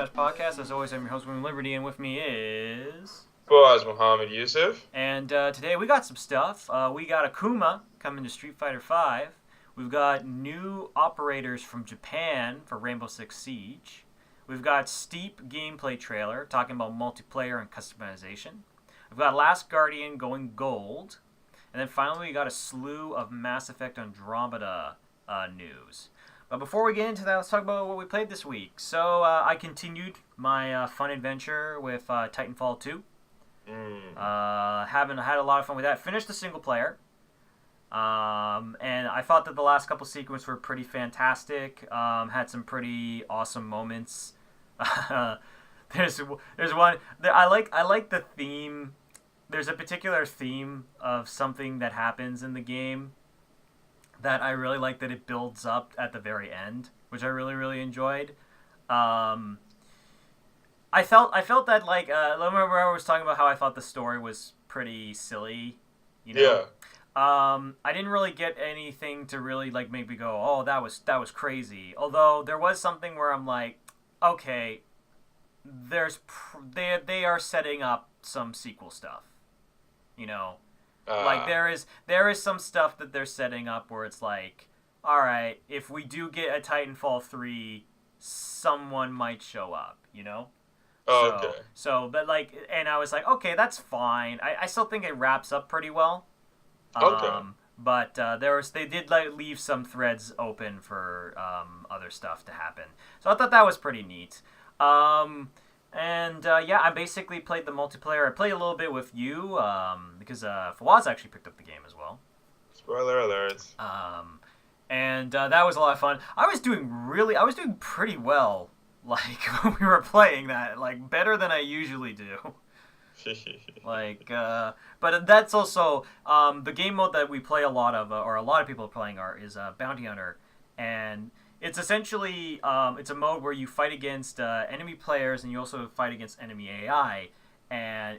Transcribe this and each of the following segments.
Status Podcast. As always, I'm your host, William Liberty, and with me is... Boaz Muhammad Yusuf. And today we got some stuff. We got Akuma coming to Street Fighter V. We've got new operators from Japan for Rainbow Six Siege. We've got Steep gameplay trailer talking about multiplayer and customization. We've got Last Guardian going gold. And then finally we got a slew of Mass Effect Andromeda news. But before we get into that, let's talk about what we played this week. So I continued my fun adventure with Titanfall 2. Having had a lot of fun with that. Finished the single player. And I thought that the last couple sequences were pretty fantastic. Had some pretty awesome moments. There's one. I like the theme. There's a particular theme of something that happens in the game that I really like, that it builds up at the very end, which I really, really enjoyed. I felt that, like, remember I was talking about how I thought the story was pretty silly, you know? Yeah. I didn't really get anything to really, like, make me go, oh, that was crazy. Although there was something where I'm like, okay, they are setting up some sequel stuff, you know? Like, there is some stuff that they're setting up where it's like, all right, if we do get a Titanfall 3, someone might show up, you know? Oh, okay. But like, and I was like, okay, that's fine. I still think it wraps up pretty well. Okay. But they did like leave some threads open for other stuff to happen. So I thought that was pretty neat. Yeah, I basically played the multiplayer. I played a little bit with you because Fawaz actually picked up the game as well. Spoiler alert. That was a lot of fun. I was doing pretty well. Like, when we were playing that, like, better than I usually do. Like, but that's also the game mode that we play a lot of, or a lot of people are playing, is Bounty Hunter, and it's essentially it's a mode where you fight against enemy players, and you also fight against enemy AI, and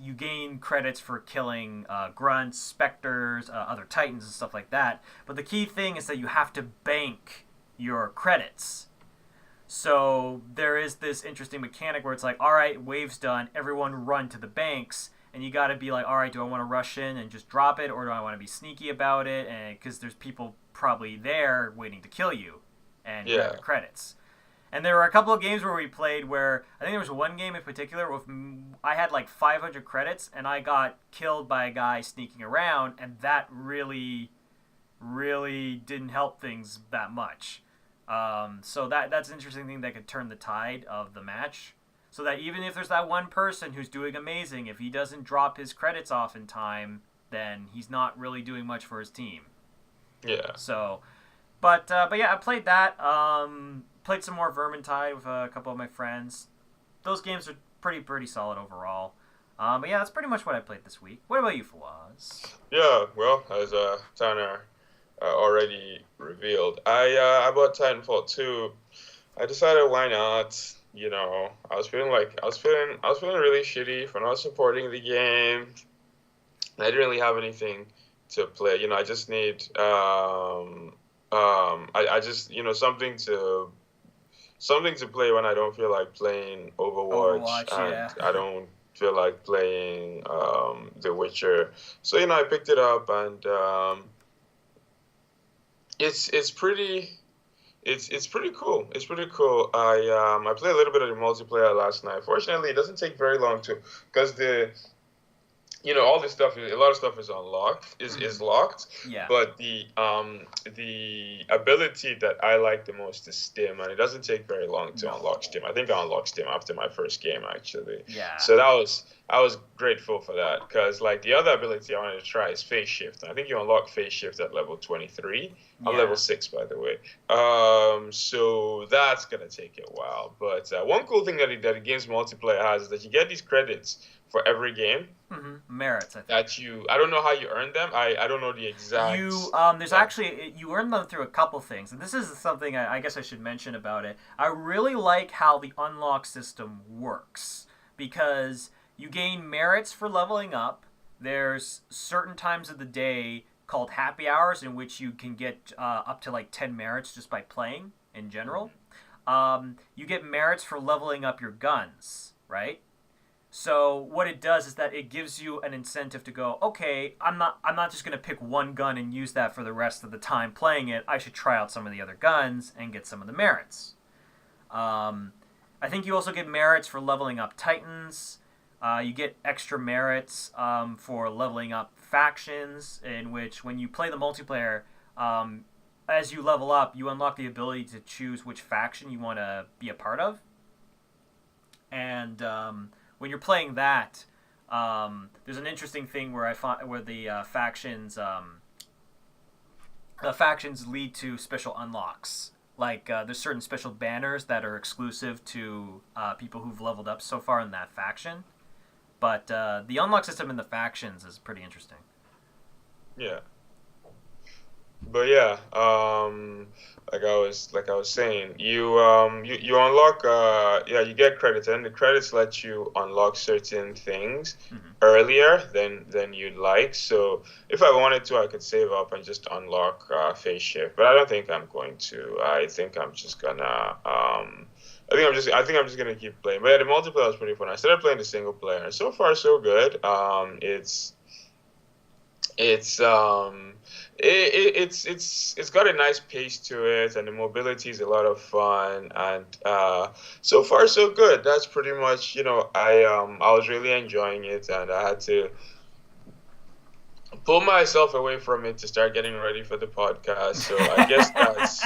you gain credits for killing grunts, specters, other titans, and stuff like that. But the key thing is that you have to bank your credits. So there is this interesting mechanic where it's like, all right, wave's done, everyone run to the banks, and you got to be like, all right, do I want to rush in and just drop it, or do I want to be sneaky about it? And because there's people probably there waiting to kill you and grab the credits. And there were a couple of games where we played where I think there was one game in particular with I had like 500 credits and I got killed by a guy sneaking around, and that really, really didn't help things that much. So that's an interesting thing that could turn the tide of the match. So that even if there's that one person who's doing amazing, if he doesn't drop his credits off in time, then he's not really doing much for his team. Yeah. So, but yeah, I played that. Played some more Vermintide with a couple of my friends. Those games are pretty solid overall. But yeah, that's pretty much what I played this week. What about you, Fawaz? Yeah. Well, as Tanner already revealed, I bought Titanfall 2. I decided why not. You know, I was feeling really shitty for not supporting the game. I didn't really have anything to play. You know, I just need I just, you know, something to play when I don't feel like playing Overwatch and yeah. I don't feel like playing The Witcher. So, you know, I picked it up, and it's pretty cool. It's pretty cool. I played a little bit of the multiplayer last night. Fortunately, it doesn't take very long because all this stuff, a lot of stuff is unlocked, is locked. Yeah. But the ability that I like the most is Stim, and it doesn't take very long to unlock Stim. I think I unlocked Stim after my first game, actually. Yeah. So I was grateful for that, because like the other ability I wanted to try is Phase Shift. I think you unlock Phase Shift at level 23. I'm level 6, by the way. So that's gonna take a while. But one cool thing that the game's multiplayer has is that you get these credits for every game. Mm-hmm. Merits, I think. I don't know how you earn them. I don't know the exact. You earn them through a couple things, and this is something I guess I should mention about it. I really like how the unlock system works, because you gain merits for leveling up. There's certain times of the day called happy hours in which you can get up to like 10 merits just by playing in general. you get merits for leveling up your guns, right? So what it does is that it gives you an incentive to go, okay, I'm not just gonna pick one gun and use that for the rest of the time playing it. I should try out some of the other guns and get some of the merits. I think you also get merits for leveling up Titans. You get extra merits for leveling up factions, in which when you play the multiplayer, as you level up, you unlock the ability to choose which faction you want to be a part of. And when you're playing that, there's an interesting thing where where the factions lead to special unlocks. Like there's certain special banners that are exclusive to people who've leveled up so far in that faction. But the unlock system in the factions is pretty interesting. Yeah. But yeah, like I was saying, you unlock you get credits, and the credits let you unlock certain things Mm-hmm. earlier than you'd like. So if I wanted to, I could save up and just unlock phase shift, but I don't think I'm going to. I think I'm just gonna I think I'm just gonna keep playing. But yeah, the multiplayer was pretty fun. I started playing the single player, and so far so good. It's it's got a nice pace to it, and the mobility is a lot of fun, and so far so good. That's pretty much, I was really enjoying it, and I had to pull myself away from it to start getting ready for the podcast. So I guess that's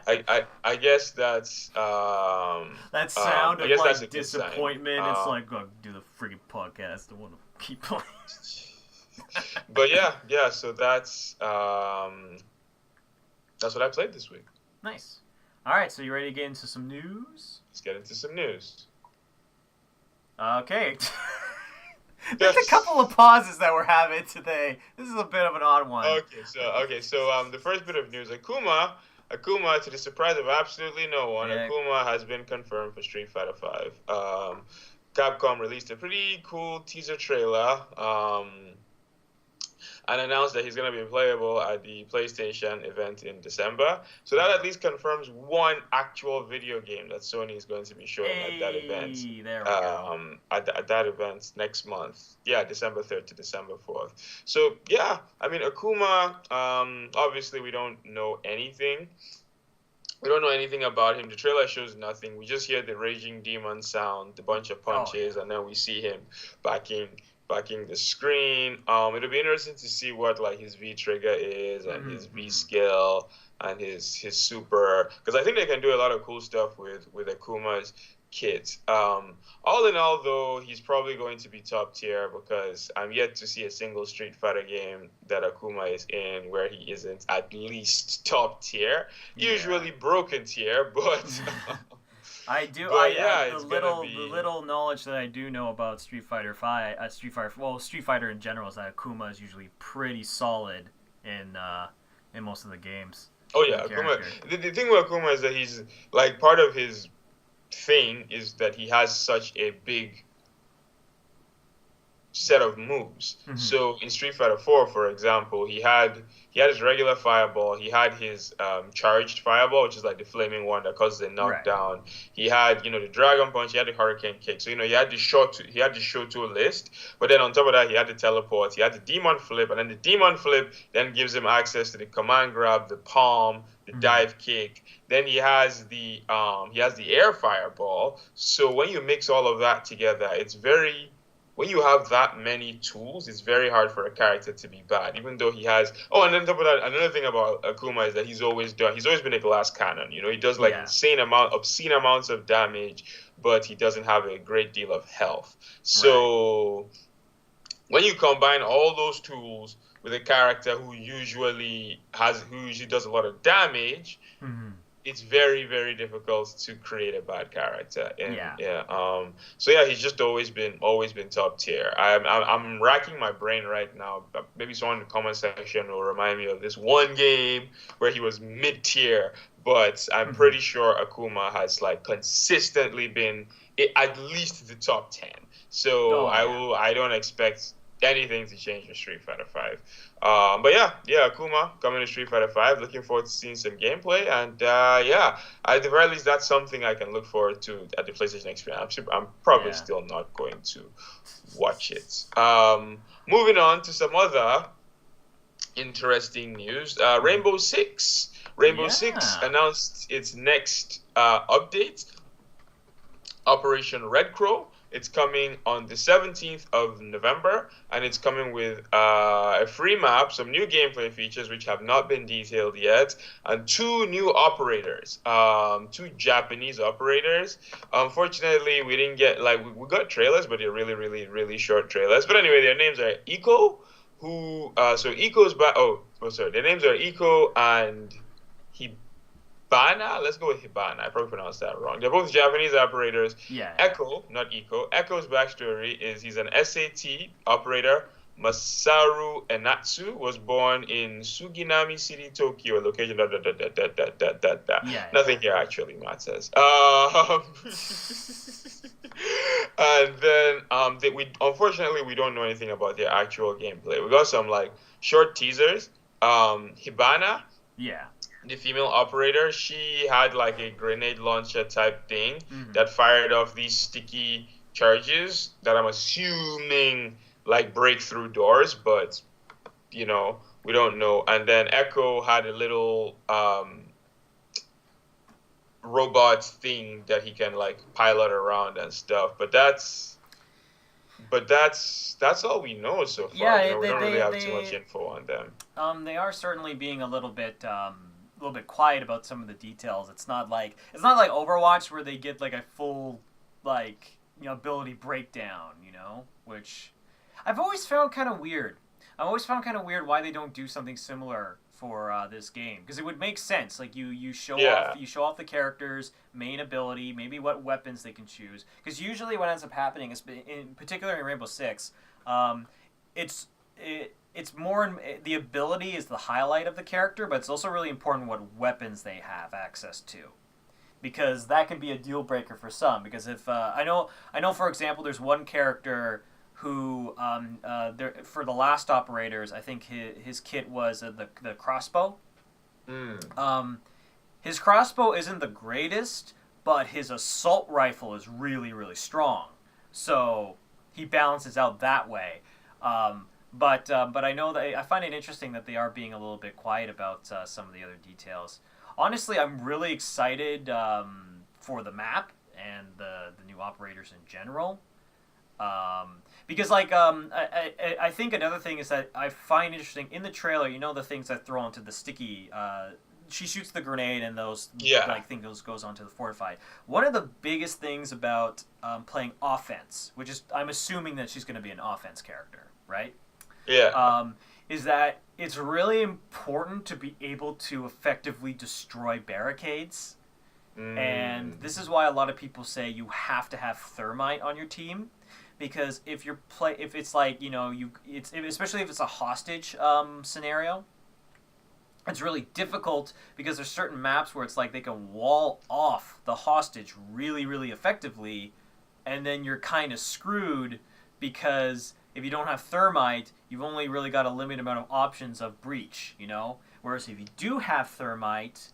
I guess that's That sound I of guess that's a like good sign. disappointment. It's like, go do the freaking podcast. I want to keep playing. But yeah. So that's what I played this week. Nice. All right, so you ready to get into some news? Let's get into some news. Okay. There's a couple of pauses that we're having today. This is a bit of an odd one. Okay, so the first bit of news, Akuma, to the surprise of absolutely no one, Yeah. Akuma has been confirmed for Street Fighter V. Capcom released a pretty cool teaser trailer, and announced that he's going to be playable at the PlayStation event in December. So that at least confirms one actual video game that Sony is going to be showing at that event. There we go. At that event next month. Yeah, December 3rd to December 4th. So, yeah, I mean, Akuma, obviously we don't know anything. We don't know anything about him. The trailer shows nothing. We just hear the Raging Demon sound, a bunch of punches, and then we see him backing the screen. It'll be interesting to see what like his V trigger is, and his V skill, and his super, because I think they can do a lot of cool stuff with Akuma's kit. All in all, though, he's probably going to be top tier, because I'm yet to see a single Street Fighter game that Akuma is in where he isn't at least top tier. Yeah. Usually broken tier, but I do. But yeah, the it's little gonna be- the little knowledge that I do know about Street Fighter Street Fighter in general is that Akuma is usually pretty solid in most of the games. Oh yeah, The Akuma. character. The thing with Akuma is that he's like, part of his thing is that he has such a big set of moves. Mhm. So in Street Fighter 4, for example, he had his regular fireball, he had his charged fireball, which is like the flaming one that causes a knockdown. He had, the dragon punch, he had the hurricane kick. So he had the show to a list, but then on top of that, he had the teleport, he had the demon flip, and then the demon flip then gives him access to the command grab, the palm, the dive kick. Then he has the air fireball. So when you mix all of that together, when you have that many tools, it's very hard for a character to be bad, even though he has. Oh, and then on top of that, another thing about Akuma is that he's always been a glass cannon. He does like obscene amounts of damage, but he doesn't have a great deal of health. So when you combine all those tools with a character who usually does a lot of damage, it's very, very difficult to create a bad character. And so yeah, he's just always been top tier. I'm racking my brain right now. Maybe someone in the comment section will remind me of this one game where he was mid tier, but I'm pretty sure Akuma has like consistently been at least the top 10. So I don't expect anything to change in Street Fighter Five. But yeah, Akuma coming to Street Fighter Five. Looking forward to seeing some gameplay, and yeah, at the very least, that's something I can look forward to at the PlayStation Experience. I'm probably Yeah. still not going to watch it. Moving on to some other interesting news. Rainbow Six Yeah. announced its next update, Operation Red Crow. It's coming on the 17th of November, and it's coming with a free map, some new gameplay features which have not been detailed yet, and two new operators, two Japanese operators. Unfortunately, we didn't get, like, we got trailers, but they're really, really, really short trailers. But anyway, their names are Eco, so Eco's back. Oh, sorry, their names are Eco and Hibana. Let's go with Hibana. I probably pronounced that wrong. They're both Japanese operators. Yeah. Echo, not Eco. Echo's backstory is he's an SAT operator. Masaru Enatsu was born in Suginami City, Tokyo, location. Yeah. Nothing here actually matters. And then we unfortunately we don't know anything about their actual gameplay. We got some like short teasers. Hibana, Yeah. the female operator, she had like a grenade launcher type thing Mm-hmm. that fired off these sticky charges that I'm assuming like break through doors, but we don't know. And then Echo had a little robot thing that he can like pilot around and stuff. But that's all we know so far. Yeah. We don't really have too much info on them. They are certainly being a little bit quiet about some of the details. It's not like Overwatch where they get like a full ability breakdown, which I've always found kind of weird. I've always found kind of weird why they don't do something similar for this game, because it would make sense. Like you show off the character's main ability, maybe what weapons they can choose. Because usually what ends up happening is, in particular in Rainbow Six, it's more the ability is the highlight of the character, but it's also really important what weapons they have access to, because that can be a deal breaker for some. Because if I know for example, there's one character who for the last operators, I think his kit was the crossbow. His crossbow isn't the greatest, but his assault rifle is really, really strong. So he balances out that way. But I know that I find it interesting that they are being a little bit quiet about some of the other details. Honestly, I'm really excited for the map and the new operators in general. Because I think another thing is that I find interesting in the trailer, the things that throw onto the sticky. She shoots the grenade and those things goes onto the fortified. One of the biggest things about playing offense, which is I'm assuming that she's going to be an offense character, right? Yeah. Is that it's really important to be able to effectively destroy barricades. And this is why a lot of people say you have to have thermite on your team, because if it's like especially if it's a hostage scenario, it's really difficult, because there's certain maps where it's like they can wall off the hostage really, really effectively, and then you're kind of screwed, because if you don't have thermite, you've only really got a limited amount of options of breach, Whereas if you do have thermite,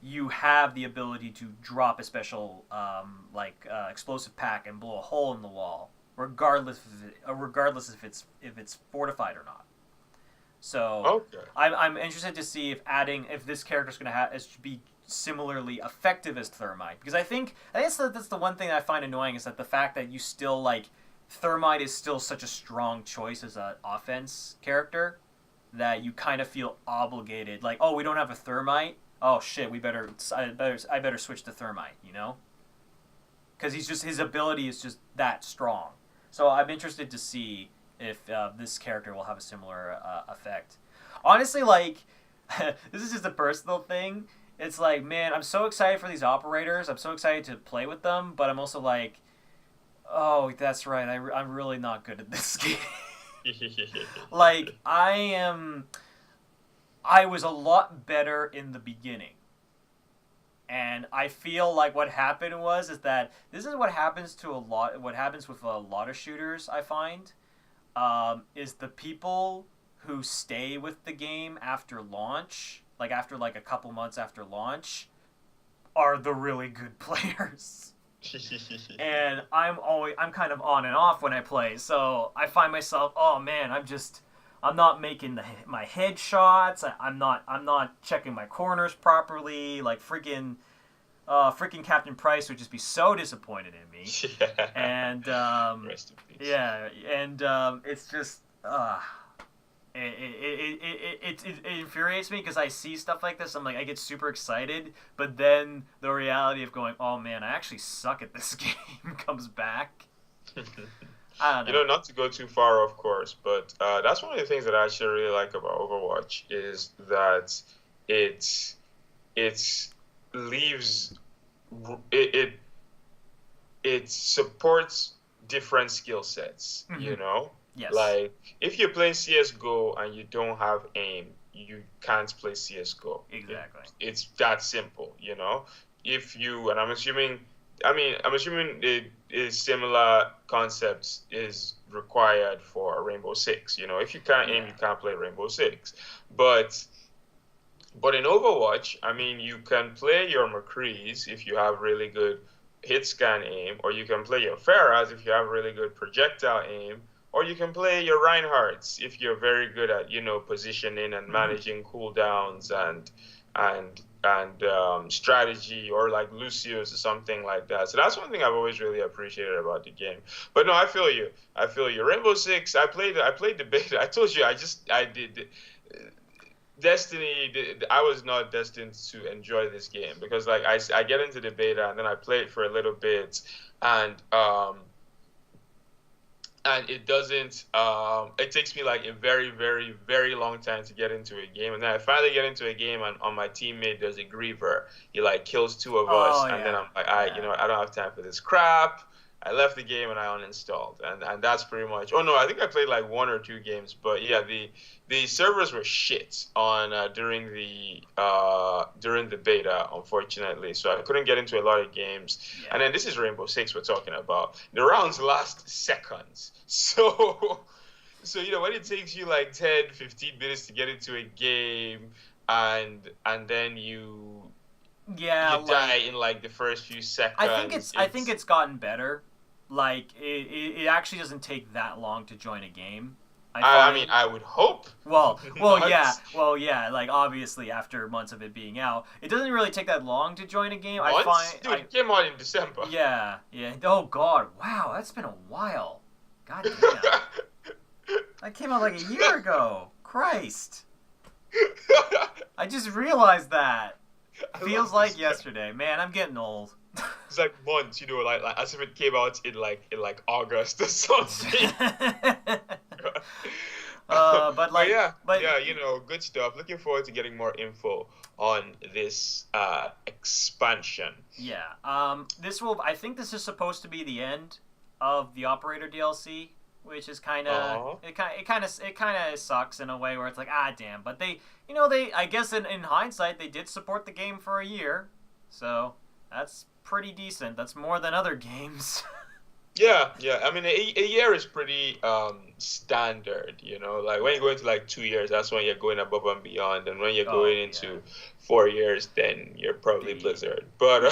you have the ability to drop a special explosive pack and blow a hole in the wall, regardless if it's fortified or not. So Okay. I'm interested to see if this character's going to be similarly effective as thermite, because I think that's the one thing that I find annoying, is that the fact that you still thermite is still such a strong choice as an offense character, that you kind of feel obligated, like, oh, we don't have a thermite, oh shit, I better switch to thermite, because his ability is just that strong. So I'm interested to see if this character will have a similar effect. Honestly, this is just a personal thing. It's like, man, I'm so excited for these operators. I'm so excited to play with them, but I'm also like, oh, that's right, I'm really not good at this game. I was a lot better in the beginning. And I feel like what happened is that this is what happens with a lot of shooters, I find. is the people who stay with the game after launch, like after like a couple months after launch, are the really good players. And I'm kind of on and off when I play, so I find myself, oh man, I'm not making my headshots. I'm not checking my corners properly. Like freaking Captain Price would just be so disappointed in me. Yeah. And Rest in peace. yeah, and it's just it infuriates me because I see stuff like this. I'm like, I get super excited, but then the reality of going, oh man, I actually suck at this game comes back. I don't know. Not to go too far, of course, but that's one of the things that I actually really like about Overwatch is that it it leaves it it, it supports different skill sets. Mm-hmm. Yes. Like if you're playing CS:GO and you don't have aim, you can't play CS:GO. Exactly. It's that simple. If you and I'm assuming a similar concept is required for Rainbow Six. If you can't aim, you can't play Rainbow Six. But in Overwatch, you can play your McCrees if you have really good hit scan aim, or you can play your Pharahs if you have really good projectile aim, or you can play your Reinhardts if you're very good at positioning and managing cooldowns and strategy, or like Lucius or something like that. So that's one thing I've always really appreciated about the game. But no, I feel you. Rainbow Six. I played the beta. I told you. I did. Destiny, I was not destined to enjoy this game because like I get into the beta and then I play it for a little bit and it doesn't it takes me like a very very very long time to get into a game, and then I finally get into a game and on my teammate there's a griever. He like kills two of us and then I'm like I don't have time for this crap. I left the game and I uninstalled, and that's pretty much. Oh no, I think I played like one or two games, but yeah, the servers were shit on during the beta, unfortunately. So I couldn't get into a lot of games. Yeah. And then this is Rainbow Six we're talking about. The rounds last seconds, so when it takes you like 10, 15 minutes to get into a game, and then you die in like the first few seconds. I think it's gotten better. Like it actually doesn't take that long to join a game. I would hope. Well, yeah. Like obviously, after months of it being out, it doesn't really take that long to join a game. It came out in December. Yeah. Oh God, wow, that's been a while. God damn. That came out like a year ago. Christ. I just realized that. Feels like yesterday. Man, I'm getting old. It's like months, like as if it came out in like August or something. Good stuff. Looking forward to getting more info on this expansion. Yeah. I think this is supposed to be the end of the Operator DLC, which is kind of it kind of sucks in a way where it's like damn, but they I guess in hindsight they did support the game for a year, so that's pretty decent. That's more than other games. Yeah. I mean, a year is pretty standard, like when you go into like 2 years, that's when you're going above and beyond, and when you're going into 4 years, then you're probably Blizzard. But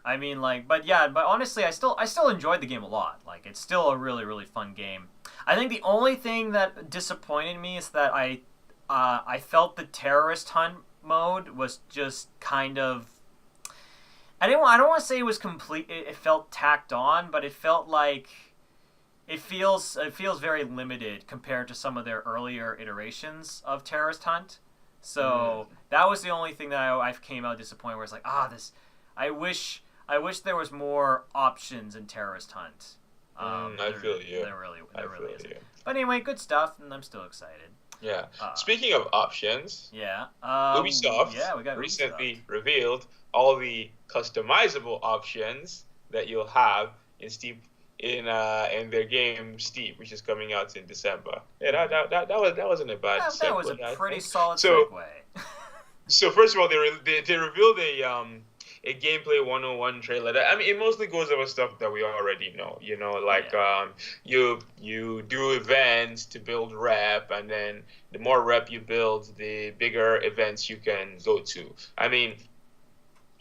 but honestly, I still enjoyed the game a lot. Like, it's still a really, really fun game. I think the only thing that disappointed me is that I felt the terrorist hunt mode was just kind of. I don't want to say it was complete. It felt tacked on, but it felt like it feels very limited compared to some of their earlier iterations of Terrorist Hunt. So that was the only thing that I came out disappointed. Where it's like, I wish there was more options in Terrorist Hunt. I feel you. There really isn't. But anyway, good stuff, and I'm still excited. Yeah. Speaking of options, Ubisoft recently revealed all the customizable options that you'll have in Steep in their game Steep, which is coming out in December. Yeah, that wasn't a bad segue. That was a pretty solid segue. So first of all, they revealed a a gameplay 101 trailer. I mean, it mostly goes over stuff that we already know. Like you do events to build rep, and then the more rep you build, the bigger events you can go to. I mean,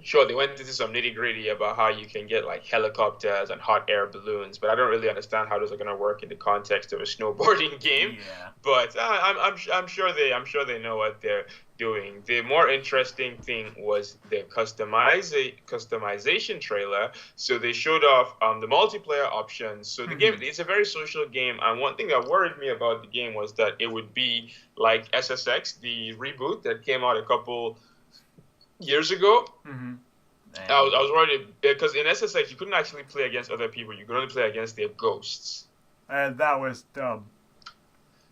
sure, they went into some nitty gritty about how you can get like helicopters and hot air balloons, but I don't really understand how those are going to work in the context of a snowboarding game. Yeah. But I'm sure they know what they're doing. The more interesting thing was the customization trailer. So they showed off the multiplayer options. So the game, it's a very social game, and one thing that worried me about the game was that it would be like SSX, the reboot that came out a couple years ago. Mm-hmm. I was worried because in SSX you couldn't actually play against other people. You could only play against their ghosts. And that was dumb.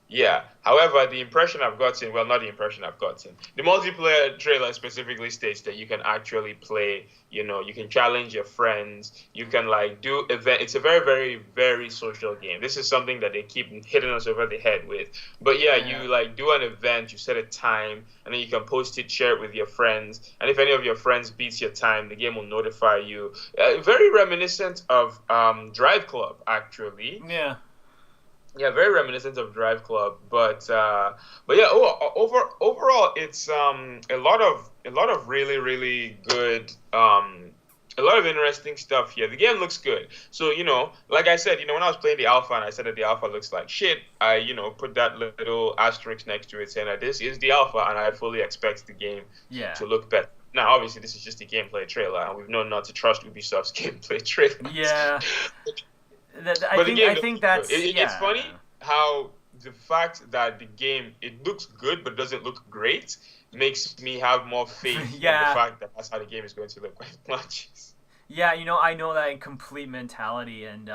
Yeah. However, the impression I've gotten, well, not the impression I've gotten, the multiplayer trailer specifically states that you can actually play, you can challenge your friends, you can like do event. It's a very, very, very social game. This is something that they keep hitting us over the head with. But yeah, you like do an event, you set a time, and then you can post it, share it with your friends. And if any of your friends beats your time, the game will notify you. Very reminiscent of Drive Club, actually. Yeah. Yeah, very reminiscent of Drive Club, but yeah. Overall, it's a lot of really really good a lot of interesting stuff here. The game looks good. So like I said, when I was playing the alpha and I said that the alpha looks like shit, I put that little asterisk next to it saying that this is the alpha, and I fully expect the game to look better. Now, obviously, this is just a gameplay trailer, and we've known not to trust Ubisoft's gameplay trailers. Yeah. I think that's it's funny how the fact that the game, it looks good but doesn't look great, makes me have more faith in the fact that that's how the game is going to look when it launches. Yeah, I know that in complete mentality, and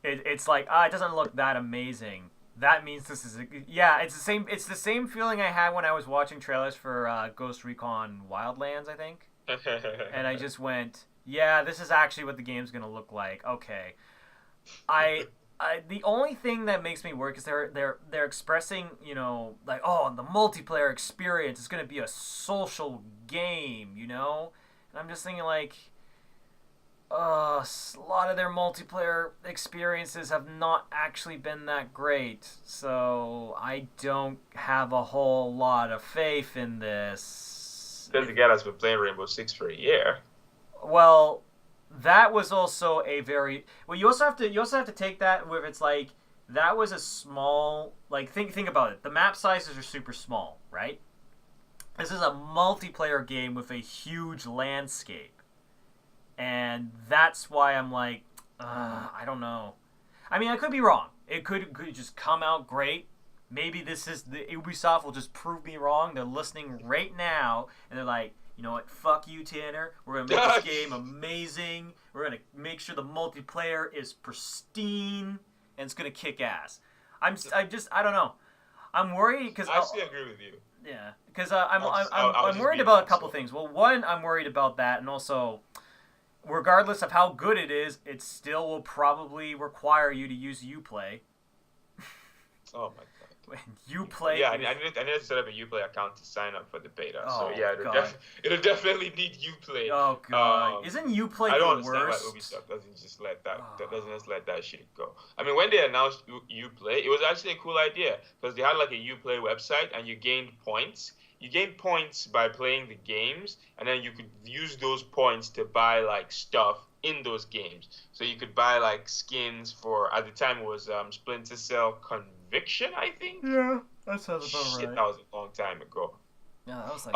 it's like it doesn't look that amazing. That means this is it's the same feeling I had when I was watching trailers for Ghost Recon Wildlands, I think. And I just went, yeah, this is actually what the game's gonna look like. Okay. The only thing that makes me work is they're expressing, like, oh, the multiplayer experience is going to be a social game, and I'm just thinking like, a lot of their multiplayer experiences have not actually been that great, so I don't have a whole lot of faith in this. Then the guy that's been playing Rainbow Six for a year. Well, that was also a very you also have to take that where it's like that was a small, like, think about it. The map sizes are super small, right? This is a multiplayer game with a huge landscape, and that's why I'm like, I don't know. I mean, I could be wrong. It could just come out great. Maybe the Ubisoft will just prove me wrong. They're listening right now, and they're like, you know what? Fuck you, Tanner. We're going to make this game amazing. We're going to make sure the multiplayer is pristine, and it's going to kick ass. I don't know. I'm worried because I still agree with you. Yeah, because I'm worried about a couple things. Well, one, I'm worried about that, and also, regardless of how good it is, it still will probably require you to use Uplay. Oh my god. Uplay. Yeah, I need to set up a Uplay account to sign up for the beta. So yeah, it'll definitely need Uplay. Oh god, isn't Uplay I don't the understand worst? why Ubisoft doesn't just let that shit go. I mean, when they announced Uplay, it was actually a cool idea because they had like a Uplay website and you gained points. You gained points by playing the games, and then you could use those points to buy like stuff in those games. So you could buy like skins for, at the time it was Splinter Cell Conviction, I think. Yeah, that sounds about right. Shit, that was a long time ago. Yeah, that was like.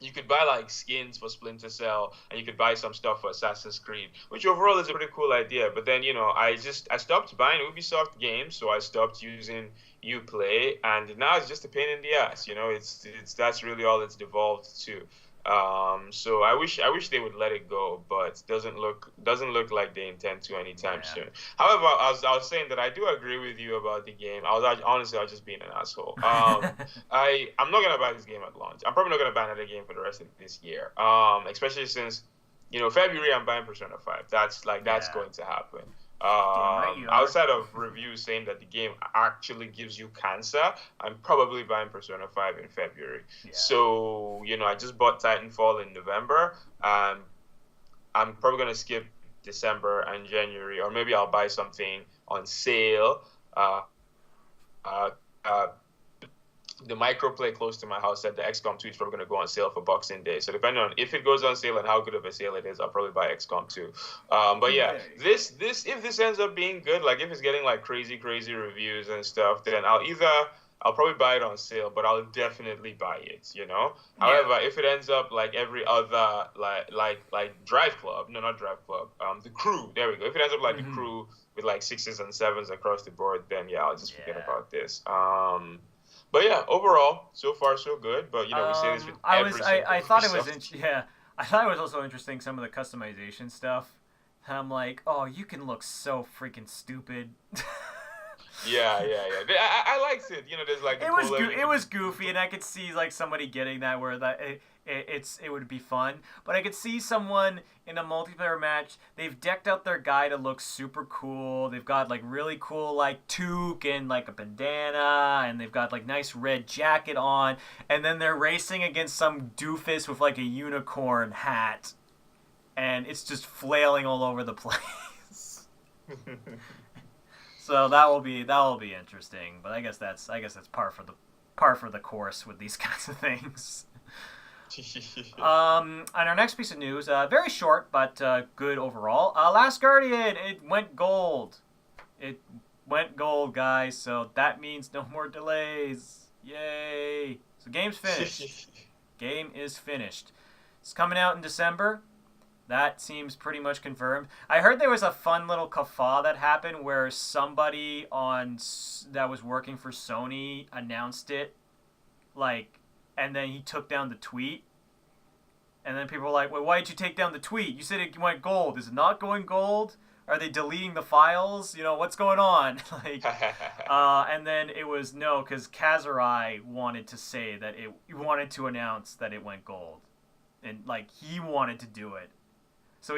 You could buy like skins for Splinter Cell, and you could buy some stuff for Assassin's Creed, which overall is a pretty cool idea. But then I stopped buying Ubisoft games, so I stopped using Uplay, and now it's just a pain in the ass. It's that's really all it's devolved to. So I wish they would let it go, but doesn't look like they intend to anytime soon. However, I was saying that I do agree with you about the game. I was just being an asshole. I'm not gonna buy this game at launch. I'm probably not gonna buy another game for the rest of this year. Especially since February I'm buying Persona 5. That's going to happen. Damn right you are. Outside of reviews saying that the game actually gives you cancer, I'm probably buying Persona 5 in February. Yeah. So, I just bought Titanfall in November. I'm probably going to skip December and January, or maybe I'll buy something on sale. Uh, uh, uh, the microplay close to my house said the XCOM 2 is probably going to go on sale for Boxing Day. So depending on if it goes on sale and how good of a sale it is, I'll probably buy XCOM 2. But yeah, this if this ends up being good, like if it's getting like crazy reviews and stuff, then I'll probably buy it on sale, but I'll definitely buy it. Yeah. However, if it ends up like every other like Drive Club, no, not Drive Club, The Crew. There we go. If it ends up like The Crew with like 6s and 7s across the board, then yeah, I'll just forget about this. But yeah, overall, so far so good. But we say this with I thought it was I thought it was also interesting some of the customization stuff. I'm like, oh, you can look so freaking stupid. Yeah. I liked it. There's like it was goofy, and I could see like somebody getting that where that it would be fun. But I could see someone in a multiplayer match. They've decked out their guy to look super cool. They've got like really cool like toque and like a bandana, and they've got like nice red jacket on, and then they're racing against some doofus with like a unicorn hat, and it's just flailing all over the place. So that will be interesting, but I guess that's par for the course with these kinds of things. And our next piece of news, very short but good overall. Last Guardian, it went gold. It went gold, guys. So that means no more delays. Yay! So game's finished. Game is finished. It's coming out in December. That seems pretty much confirmed. I heard there was a fun little kafah that happened where somebody that was working for Sony announced it, and then he took down the tweet. And then people were like, "Well, why did you take down the tweet? You said it went gold. Is it not going gold? Are they deleting the files? What's going on?" And then it was no, because Kazurai wanted to say that he wanted to announce that it went gold, and he wanted to do it. So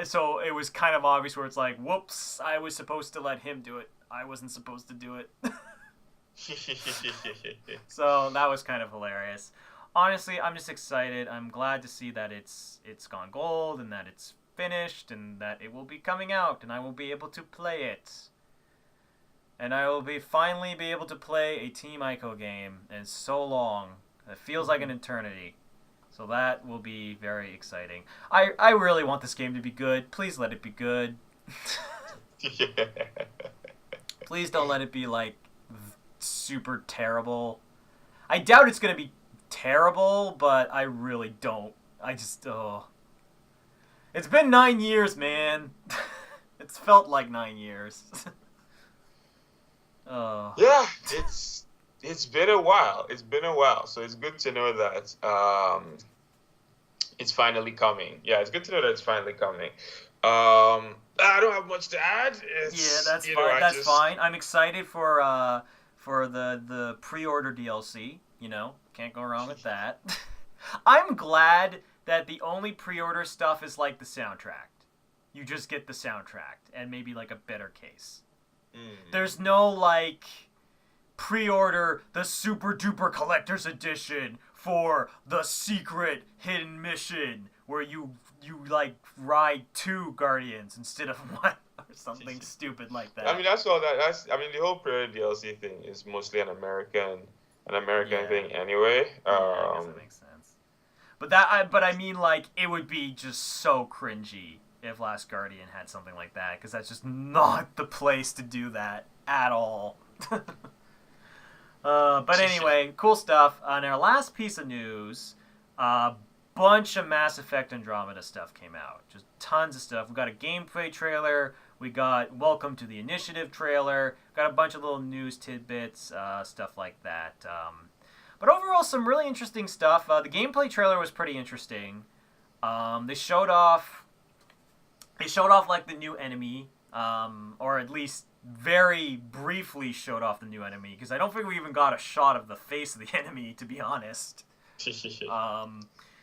so it was kind of obvious where it's like, whoops, I was supposed to let him do it. I wasn't supposed to do it. So that was kind of hilarious. Honestly, I'm just excited. I'm glad to see that it's gone gold and that it's finished and that it will be coming out and I will be able to play it. And I will finally be able to play a Team Ico game in so long. It feels like an eternity. So that will be very exciting. I really want this game to be good. Please let it be good. Please don't let it be super terrible. I doubt it's going to be terrible, but I really don't. It's been 9 years, man. It's felt like 9 years. Yeah, it's been a while. So it's good to know that it's finally coming. Yeah, it's good to know that it's finally coming. I don't have much to add. That's fine. That's fine. I'm excited for the pre-order DLC. Can't go wrong with that. I'm glad that the only pre-order stuff is the soundtrack. You just get the soundtrack and maybe a better case. There's no pre-order the super duper collector's edition for the secret hidden mission where you ride 2 Guardians instead of 1 or something stupid like that. I mean, that's all that. The whole pre-order DLC thing is mostly an American thing anyway. I guess that makes sense. But I mean, it would be just so cringy if Last Guardian had something like that, because that's just not the place to do that at all. But anyway, cool stuff. On our last piece of news, a bunch of Mass Effect Andromeda stuff came out. Just tons of stuff. We got a gameplay trailer. We got Welcome to the Initiative trailer. Got a bunch of little news tidbits, stuff like that. But overall, some really interesting stuff. The gameplay trailer was pretty interesting. They showed off the new enemy, or at least very briefly showed off the new enemy, because I don't think we even got a shot of the face of the enemy, to be honest.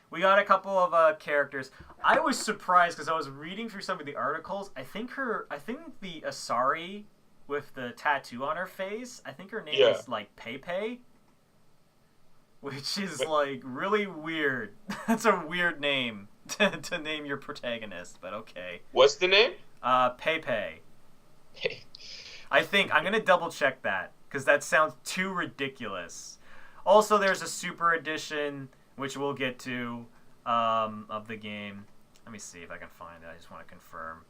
We got a couple of characters. I was surprised because I was reading through some of the articles. I think the Asari with the tattoo on her face, I think her name is like Pepe, which is like really weird. That's a weird name to name your protagonist, but okay. What's the name? Pepe. I think I'm gonna double check that because that sounds too ridiculous. Also, there's a super edition which we'll get to of the game. Let me see if I can find it. I just want to confirm.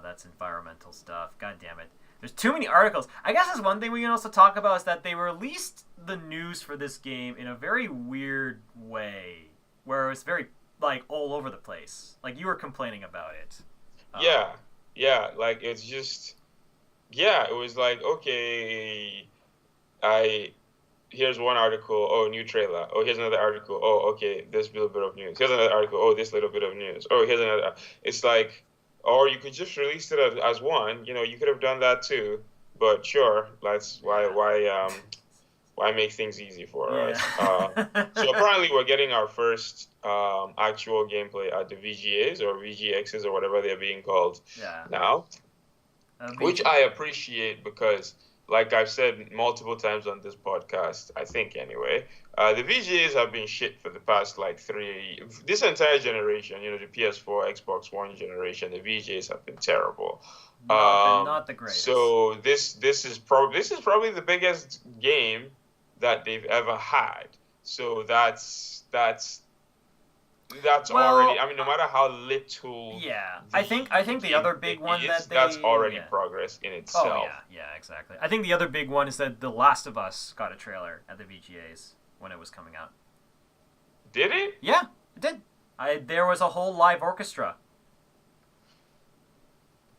That's environmental stuff. God damn it. There's too many articles. I guess that's one thing we can also talk about is that they released the news for this game in a very weird way, where it was very like all over the place. Like you were complaining about it. Yeah. Like it's just, it was like okay, here's one article. Oh, new trailer. Oh, here's another article. Oh, okay, this little bit of news. Here's another article. Oh, this little bit of news. Oh, here's another. It's like. Or you could just release it as one. You know, you could have done that too. But sure, that's why make things easy for us. So apparently we're getting our first actual gameplay at the VGAs or VGXs or whatever they're being called now, which I appreciate because, like I've said multiple times on this podcast, I think anyway, the VGAs have been shit for the past this entire generation, the PS4, Xbox One generation, the VGAs have been terrible. Not the greatest. So this is probably the biggest game that they've ever had. So that's already. I mean, no matter how little. Yeah, I think the other big one that's already progress in itself. Oh yeah, exactly. I think the other big one is that The Last of Us got a trailer at the VGAs when it was coming out. Did it? Yeah, it did. There was a whole live orchestra.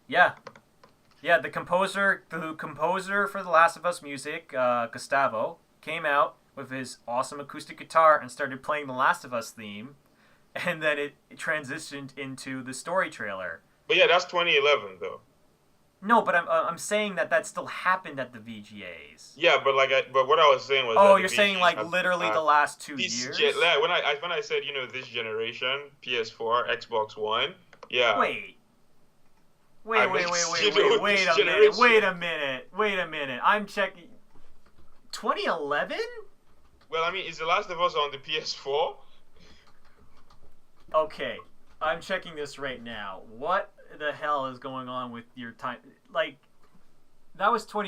Yeah. The composer for The Last of Us music, Gustavo, came out with his awesome acoustic guitar and started playing The Last of Us theme. And then it transitioned into the story trailer. But yeah, that's 2011 though. No, but I'm saying that still happened at the VGAs. Yeah, but what I was saying was. Oh, you're saying like literally the last 2 years. When I said this generation, PS4, Xbox One. Yeah. Wait a minute. I'm checking. 2011. Well, I mean, is The Last of Us on the PS4? Okay, I'm checking this right now. What the hell is going on with your time? Like, that was it came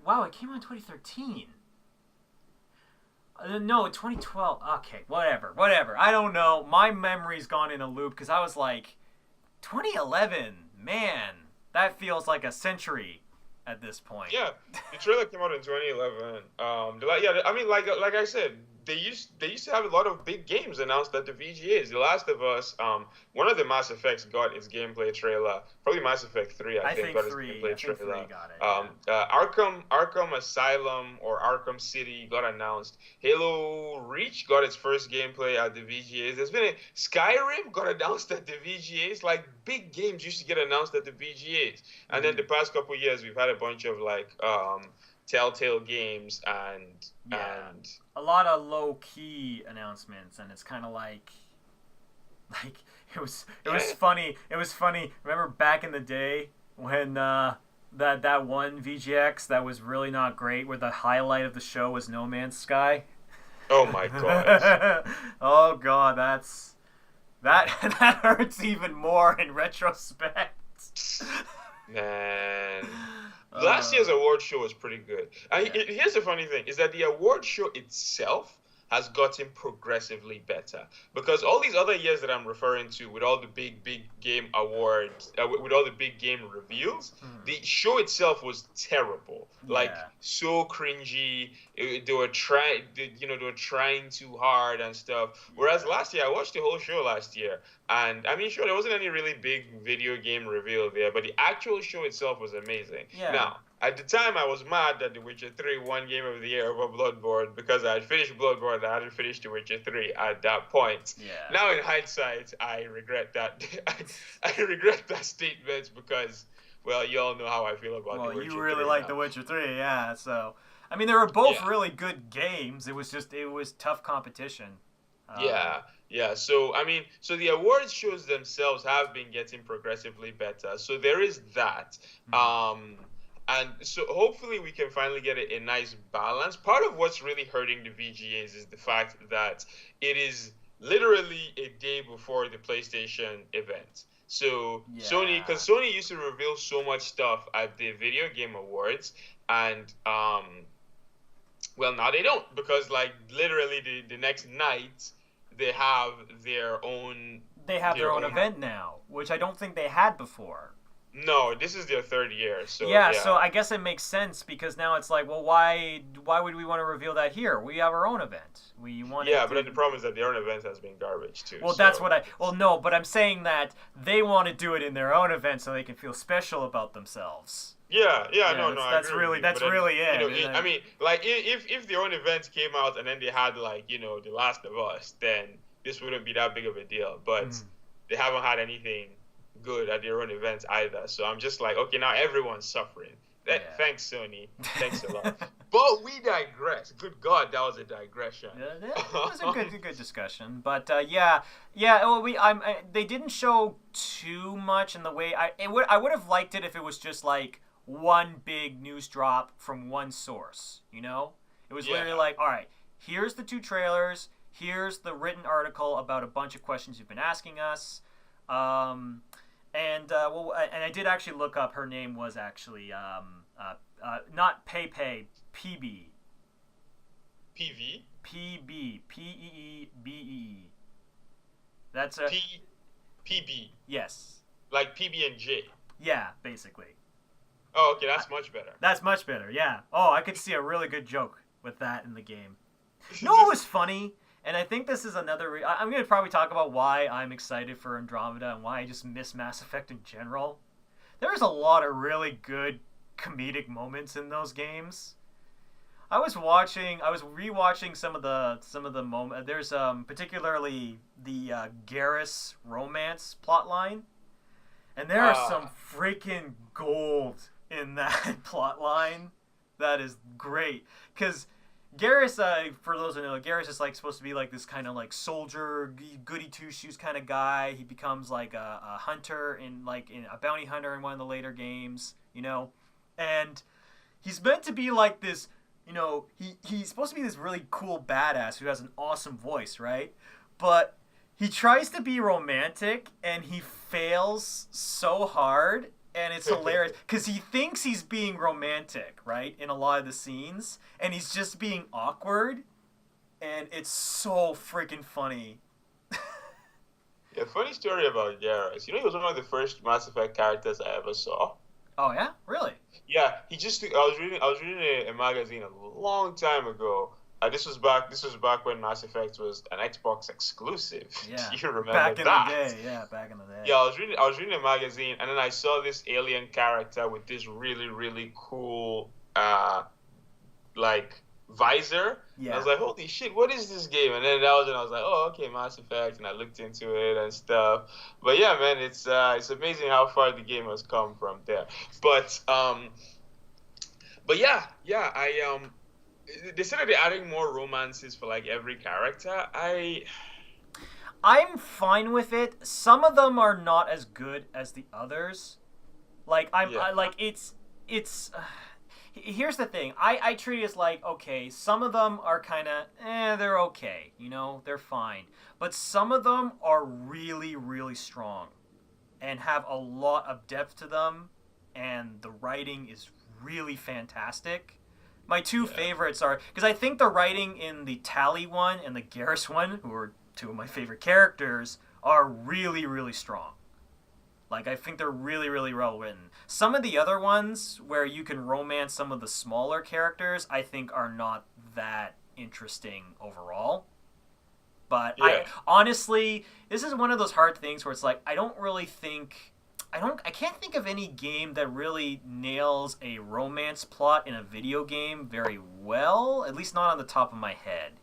out in 2013. No, 2012. Okay, whatever. I don't know. My memory's gone in a loop because I was like, 2011. Man, that feels like a century at this point. Yeah, the trailer came out in 2011. I mean, like I said, they used to have a lot of big games announced at the VGAs. The Last of Us, one of the Mass Effects got its gameplay trailer. Probably Mass Effect 3, I think got its gameplay trailer. 3 got it. Arkham Asylum or Arkham City got announced. Halo Reach got its first gameplay at the VGAs. Skyrim got announced at the VGAs. Like, big games used to get announced at the VGAs. And then the past couple of years, we've had a bunch of Telltale games and a lot of low key announcements, and it's kind of like it was funny. It was funny. Remember back in the day when that one VGX that was really not great, where the highlight of the show was No Man's Sky. Oh my god. Oh god, that hurts even more in retrospect. Man. Last year's award show was pretty good. Here's the funny thing, is that the award show itself has gotten progressively better. Because all these other years that I'm referring to, with all the big game awards, with all the big game reveals, the show itself was terrible. So cringy. They were trying too hard and stuff. Whereas last year, I watched the whole show last year. And I mean, sure, there wasn't any really big video game reveal there, but the actual show itself was amazing. Yeah. Now, at the time, I was mad that The Witcher 3 won Game of the Year over Bloodborne because I had finished Bloodborne and I hadn't finished The Witcher 3 at that point. Yeah. Now, in hindsight, I regret that. I regret that statement because, well, you all know how I feel about The Witcher 3. Well, you really like The Witcher 3, yeah. So, I mean, they were both really good games. It was tough competition. Yeah, yeah. So I mean, so the awards shows themselves have been getting progressively better. So there is that. Mhm. Um, and so hopefully we can finally get a nice balance. Part of what's really hurting the VGAs is the fact that it is literally a day before the PlayStation event. So Sony, because Yeah. Sony used to reveal so much stuff at the Video Game Awards, and well, now they don't because like literally the next night they have They have their their own own. event now, which I don't think they had before. No, this is their third year, so Yeah, so yeah. I guess it makes sense because now it's like, well, why would we want to reveal that here? We have our own event. We wanted Yeah, but to. then the problem is that their own event has been garbage too. Well, that's So what I. Well, no, but I'm saying that they want to do it in their own event so they can feel special about themselves. yeah, yeah, Yeah, no, no, I that's agree with really you. But that's then really it. I mean, like if their own event came out and then they had like The Last of Us, then this wouldn't be that big of a deal. But Mhm. they haven't had anything good at their own events either. So I'm just like, okay, now everyone's suffering. Thanks, Sony. Thanks a lot. Yeah. But we digress. Good God, that was a digression. Yeah, it was a good discussion, but yeah. Well, they didn't show too much in the way I would have liked it if it was just like one big news drop from one source. It was literally Yeah. like, all right, here's the two trailers, here's the written article about a bunch of questions you've been asking us, and I did actually look up. Her name was actually not Pepe, PB. PV? PBPEEBEE. That's a PB. yes. Like PB&J. Yeah, basically. Oh, okay, that's much better. That's much better. Yeah. Oh, I could see a really good joke with that in the game. No, it was funny, and I think this is another. I'm going to probably talk about why I'm excited for Andromeda and why I just miss Mass Effect in general. There's a lot of really good comedic moments in those games. I was rewatching some of the moment. There's particularly the Garrus romance plotline, and there are some Ah, freaking gold in that plotline. That is great because Garrus, for those who know, Garrus is like supposed to be like this kind of like soldier, goody two shoes kind of guy. He becomes like a hunter in a bounty hunter in one of the later games, and he's meant to be like this. He's supposed to be this really cool badass who has an awesome voice, right? But he tries to be romantic and he fails so hard, and it's hilarious because he thinks he's being romantic, right, in a lot of the scenes, and he's just being awkward, and it's so freaking funny. yeah, funny story about Garrus. He was one of the first Mass Effect characters I ever saw. Oh yeah, really? Yeah, I was reading a magazine a long time ago. This was back when Mass Effect was an Xbox exclusive. Yeah, Do you remember back in the that? day. Yeah, back in the day. Yeah, I was reading a magazine and then I saw this alien character with this really, really cool like visor. And I Yeah. was like, holy shit, what is this game? And then that was when I was like, oh, okay, Mass Effect, and I looked into it and stuff. But yeah, man, it's amazing how far the game has come from there. But yeah, they said that they're adding more romances for like every character. I'm fine with it. Some of them are not as good as the others. Like Yeah, I like it's. Here's the thing. I treat it as like, okay, some of them are kind of they're okay. They're fine. But some of them are really really strong, and have a lot of depth to them, and the writing is really fantastic. My two yeah, favorites are because I think the writing in the Tally one and the Garrus one, who are two of my favorite characters, are really really strong. Like I think they're really really well written. Some of the other ones where you can romance some of the smaller characters, I think are not that interesting overall. But yeah. this is one of those hard things where it's like I don't really think I can't think of any game that really nails a romance plot in a video game very well, at least not on the top of my head.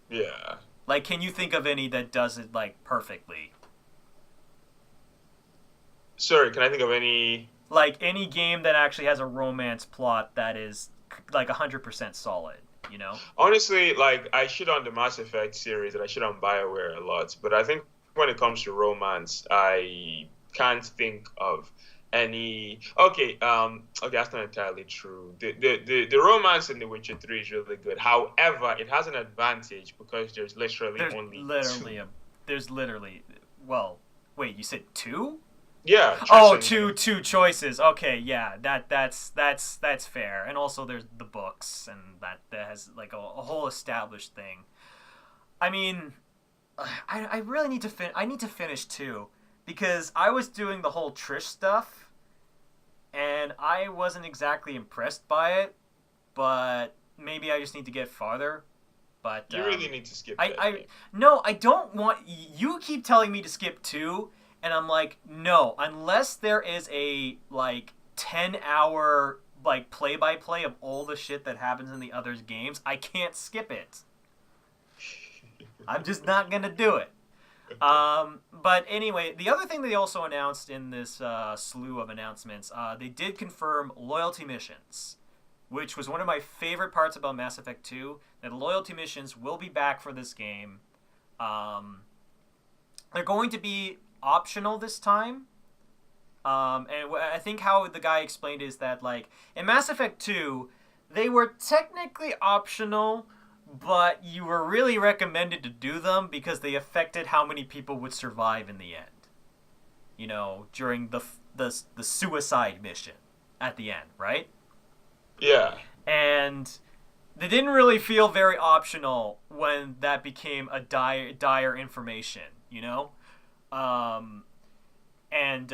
Yeah. Like can you think of any that does it like perfectly? Sorry, can I think of any? Like any game that actually has a romance plot that is like 100% solid. you know? Honestly, like I shit on the Mass Effect series and I shit on BioWare a lot, but I think when it comes to romance, I can't think of any. Okay, okay, that's not entirely true. The romance in The Witcher 3 is really good. However, it has an advantage because there's literally There's only two. literally a there's literally well, wait, you said two? Yeah, Oh, Tristan. two choices. Okay, yeah, that's fair. And also there's the books and that has like a whole established thing. I mean, I really need to I need to finish two because I was doing the whole Trish stuff and I wasn't exactly impressed by it, but maybe I just need to get farther. But You really need to skip that I game. no, I don't want. You keep telling me to skip two, and I'm like, no, unless there is a like 10-hour like play by play of all the shit that happens in the others games, I can't skip it. I'm just not gonna do it. But anyway, the other thing they also announced in this slew of announcements, they did confirm loyalty missions, which was one of my favorite parts about Mass Effect 2, that loyalty missions will be back for this game. Um, they're going to be optional this time. And I think how the guy explained is that, like, in Mass Effect 2, they were technically optional, but you were really recommended to do them because they affected how many people would survive in the end. You know, during the suicide mission at the end, right? Yeah. And they didn't really feel very optional when that became a dire information, you know? Um, and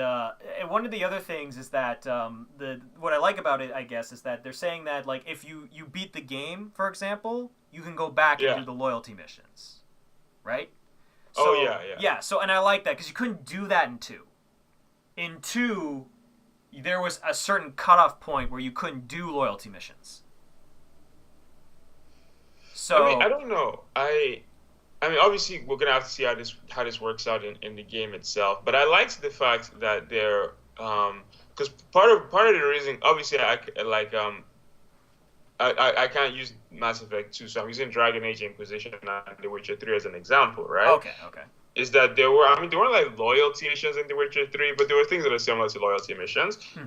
one of the other things is that the what I like about it, I guess, is that they're saying that like if you beat the game, for example, you can go back and Yeah. do the loyalty missions, right? Oh So yeah, yeah. yeah, so and I like that because you couldn't do that in two. In two, there was a certain cutoff point where you couldn't do loyalty missions. I mean, I So don't know. I mean, obviously, we're gonna have to see how this works out in the game itself. But I liked the fact that they're because part of the reason, obviously, I can't use Mass Effect 2, so I'm using Dragon Age Inquisition and The Witcher 3 as an example, right? okay, okay. Is that there were I mean there weren't like loyalty missions in The Witcher 3, but there were things that are similar to loyalty missions. Hmm.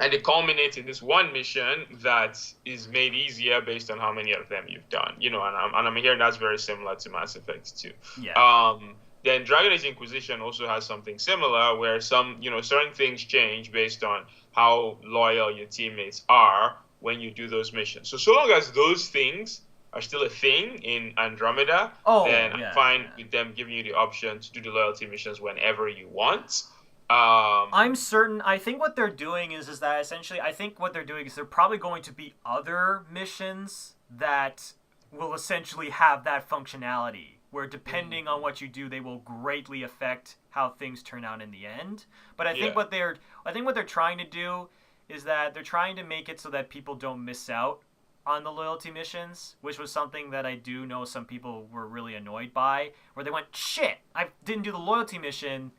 And it culminates in this one mission that is made easier based on how many of them you've done. You know, and I'm hearing that's very similar to Mass Effect 2. Yeah. Then Dragon Age Inquisition also has something similar where certain things change based on how loyal your teammates are when you do those missions. So long as those things are still a thing in Andromeda, Oh then I'm yeah, fine yeah. with them giving you the option to do the loyalty missions whenever you want. I'm certain. I think what they're doing is that essentially, I think what they're doing is they're probably going to be other missions that will essentially have that functionality, where depending on what you do, they will greatly affect how things turn out in the end. But Yeah. I think what they're trying to do is that they're trying to make it so that people don't miss out on the loyalty missions, which was something that I do know some people were really annoyed by, where they went, shit, I didn't do the loyalty mission,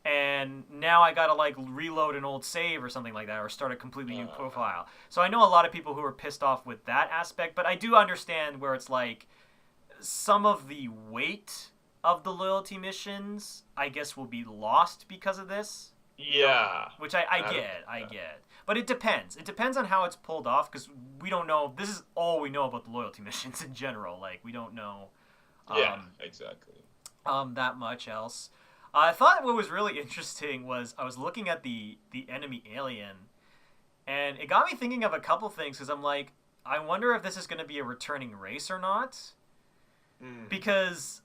and now I gotta like reload an old save or something like that, or start a completely new profile. So I know a lot of people who are pissed off with that aspect, but I do understand where it's like some of the weight of the loyalty missions, I guess, will be lost because of this. You know, Yeah. which I I don't get, think I that. get. But it depends. It depends on how it's pulled off because we don't know. This is all we know about the loyalty missions in general. Like we don't know Yeah, um, exactly. that much else. I thought what was really interesting was I was looking at the enemy alien, and it got me thinking of a couple things because I'm like, I wonder if this is going to be a returning race or not, Mm. because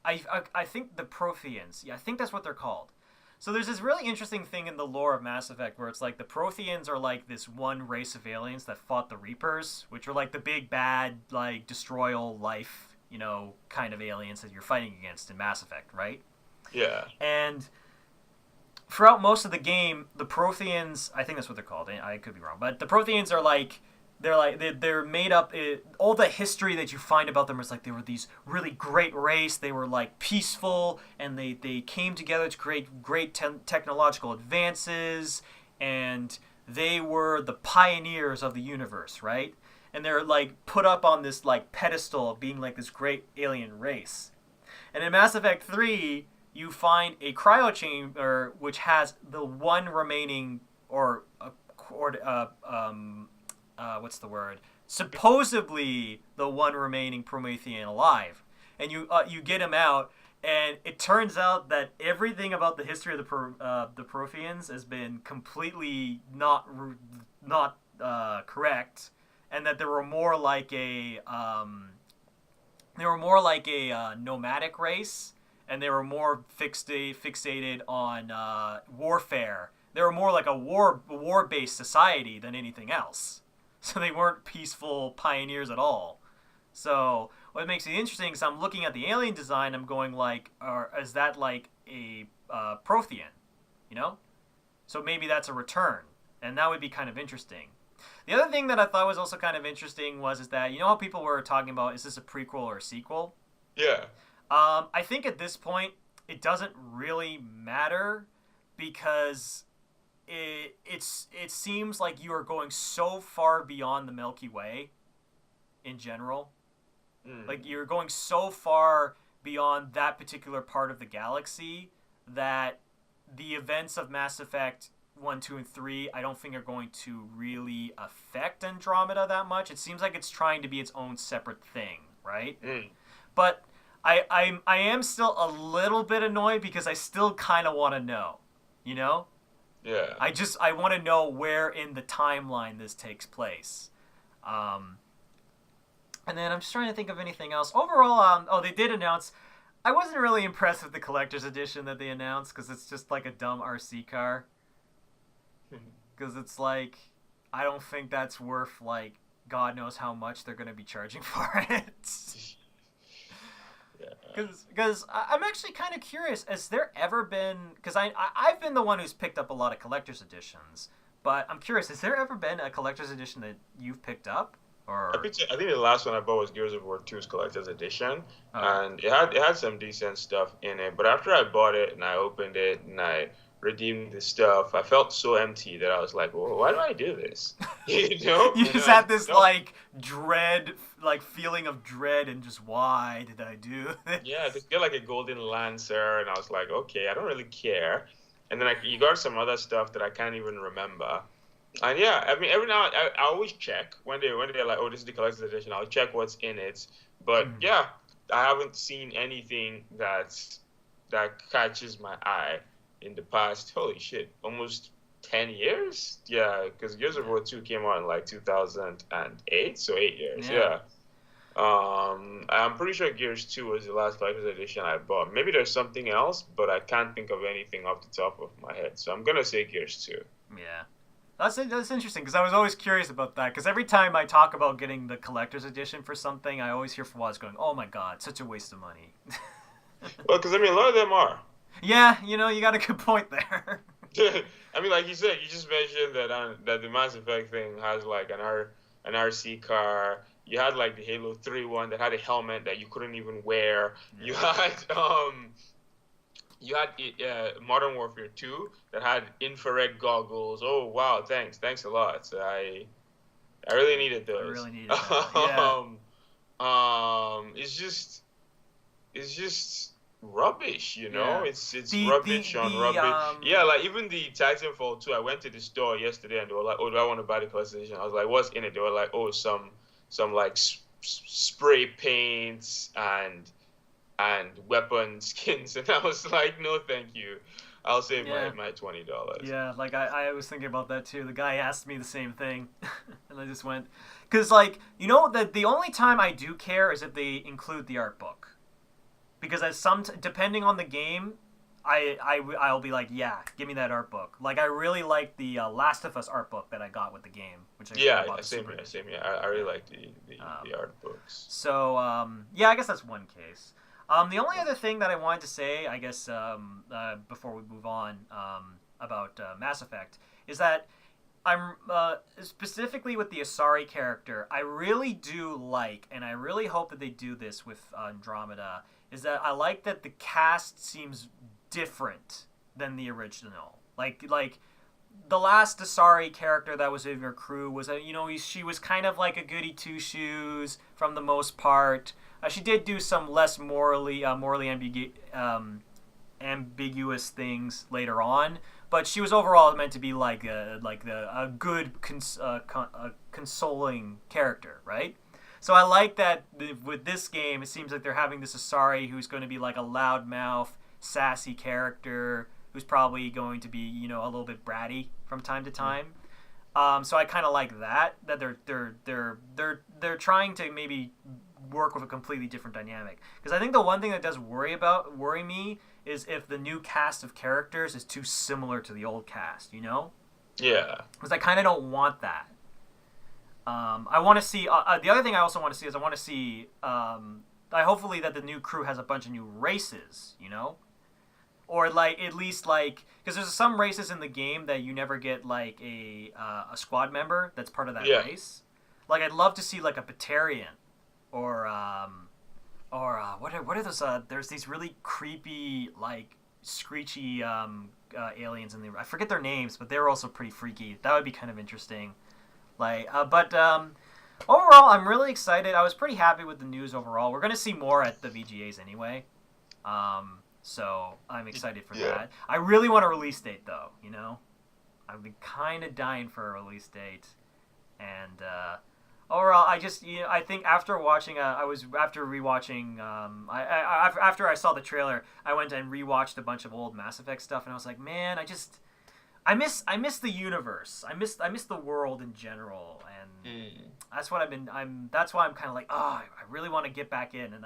I think the Protheans, yeah, I think that's what they're called. So there's this really interesting thing in the lore of Mass Effect where it's like the Protheans are like this one race of aliens that fought the Reapers, which are like the big bad, like destroy all life, you know, kind of aliens that you're fighting against in Mass Effect, right? Yeah. And throughout most of the game, the Protheans, I think that's what they're called. I could be wrong, but the Protheans are like they're made up. All the history that you find about them is like they were these really great race. They were like peaceful, and they came together to create great technological advances, and they were the pioneers of the universe, right? and they're like put up on this like pedestal of being like this great alien race. And in Mass Effect 3, you find a cryo chamber which has the one remaining, what's the word? Supposedly the one remaining Promethean alive, and you get him out, and it turns out that everything about the history of the Protheans has been completely not correct, and that they were more like a nomadic race, and they were more fixated on warfare. They were more like a war-based society than anything else. So they weren't peaceful pioneers at all. So what makes it interesting is I'm looking at the alien design. I'm going like, is that like a Prothean? You know? So maybe that's a return, and that would be kind of interesting. The other thing that I thought was also kind of interesting is that, you know how people were talking about, is this a prequel or a sequel? Yeah. I think at this point it doesn't really matter, because it seems like you are going so far beyond the Milky Way in general. Like, you're going so far beyond that particular part of the galaxy that the events of Mass Effect 1, 2, and 3, I don't think are going to really affect Andromeda that much. It seems like it's trying to be its own separate thing, right? But I am still a little bit annoyed because I still kind of want to know, you know? Yeah. I want to know where in the timeline this takes place. And then I'm just trying to think of anything else. Overall, they did announce... I wasn't really impressed with the collector's edition that they announced, because it's just like a dumb RC car. Because it's like, I don't think that's worth, like, God knows how much they're going to be charging for it. Because I'm actually kind of curious, has there ever been... Because I've been the one who's picked up a lot of collector's editions, but I'm curious, has there ever been a collector's edition that you've picked up? Or... I think the last one I bought was Gears of War 2's collector's edition, and it had some decent stuff in it. But after I bought it and I opened it and I redeemed the stuff, I felt so empty that I was like, well, why do I do this? You know? You just had this like dread, like feeling of dread, and just, why did I do this? Yeah, I just get like a golden lancer, and I was like, okay, I don't really care. And then you got some other stuff that I can't even remember. And yeah, I mean, every now I always check when they're like, oh, this is the collector's edition. I'll check what's in it. But yeah, I haven't seen anything that catches my eye in the past. Holy shit, almost 10 years? Yeah, because Gears of War 2 came out in like 2008, so 8 years. Yeah. I'm pretty sure Gears 2 was the last collector's edition I bought. Maybe there's something else, but I can't think of anything off the top of my head. So I'm gonna say Gears 2. Yeah. That's interesting, because I was always curious about that, because every time I talk about getting the collector's edition for something, I always hear Fawaz going, oh my god, such a waste of money. Well, because I mean, a lot of them are. Yeah, you got a good point there. I mean, like you said, you just mentioned that the Mass Effect thing has like an RC car. You had like the Halo 3 one that had a helmet that you couldn't even wear. Yeah. You had Modern Warfare 2 that had infrared goggles. Oh wow, thanks a lot. So I really needed those. I really needed that. Yeah. It's just rubbish, you know. Yeah. It's rubbish on rubbish. Yeah, like even the Titanfall 2. I went to the store yesterday and they were like, "Oh, do I want to buy the collector's edition?" I was like, "What's in it?" They were like, "Oh, some like spray paints and weapon skins," and I was like, no thank you, I'll save my $20. Yeah, like I was thinking about that too. The guy asked me the same thing and I just went, because like, the only time I do care is if they include the art book, because depending on the game, I'll be like, yeah, give me that art book. Like, I really like the Last of Us art book that I got with the game, which same here. I really like the art books. So I guess that's one case. The only other thing that I wanted to say, I guess, before we move on about Mass Effect, is that I'm specifically with the Asari character, I really do like, and I really hope that they do this with Andromeda, is that I like that the cast seems different than the original. Like the last Asari character that was in your crew was she was kind of like a goody two shoes from the most part. She did do some less morally ambiguous things later on, but she was overall meant to be a good consoling character, right? So I like that with this game, it seems like they're having this Asari who's going to be like a loudmouth, sassy character who's probably going to be a little bit bratty from time to time. So I kind of like that they're trying to maybe work with a completely different dynamic, because I think the one thing that does worry me is if the new cast of characters is too similar to the old cast, Yeah. Because I kind of don't want that. I want to see the other thing I also want to see is I want to see hopefully that the new crew has a bunch of new races, or like at least like, because there's some races in the game that you never get like a squad member that's part of that race. Like I'd love to see like a Batarian, or what are those? There's these really creepy like screechy aliens in there. I forget their names, but they're also pretty freaky. That would be kind of interesting. But overall, I'm really excited. I was pretty happy with the news overall. We're gonna see more at the VGAs anyway. So I'm excited for that. I really want a release date, though. I've been kind of dying for a release date, and overall, I think after watching, after rewatching, after I saw the trailer, I went and rewatched a bunch of old Mass Effect stuff, and I was like, man, I miss the universe. I miss the world in general, and that's what that's why I'm kind of like, I really want to get back in, and